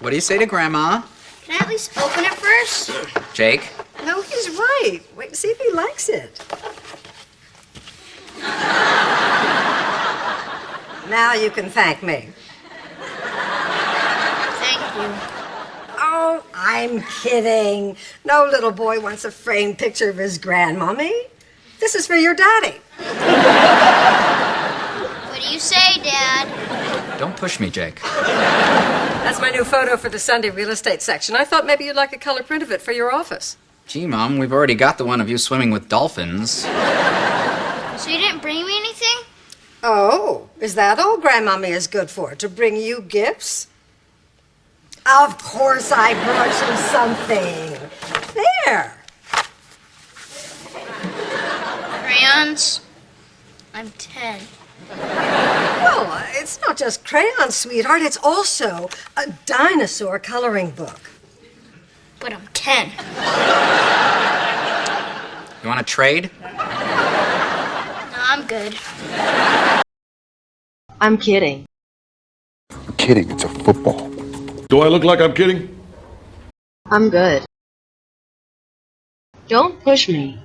What do you say to Grandma? Can I at least open it first? Jake? No, he's right. Wait and see if he likes it. Now you can thank me. Thank you. Oh, I'm kidding. No little boy wants a framed picture of his grandmommy. This is for your daddy. What do you say, Dad? Don't push me, Jake. That's my new photo for the Sunday real estate section. I thought maybe you'd like a color print of it for your office. Gee, Mom, we've already got the one of you swimming with dolphins. So you didn't bring me anything? Oh, is that all grandmommy is good for? To bring you gifts? Of course I brought you something. There. Crayons? I'm 10. Well, it's not just crayons, sweetheart. It's also a dinosaur coloring book. But I'm 10. You want to trade? No, I'm good. I'm kidding. I'm kidding, it's a football. Do I look like I'm kidding? I'm good. Don't push me.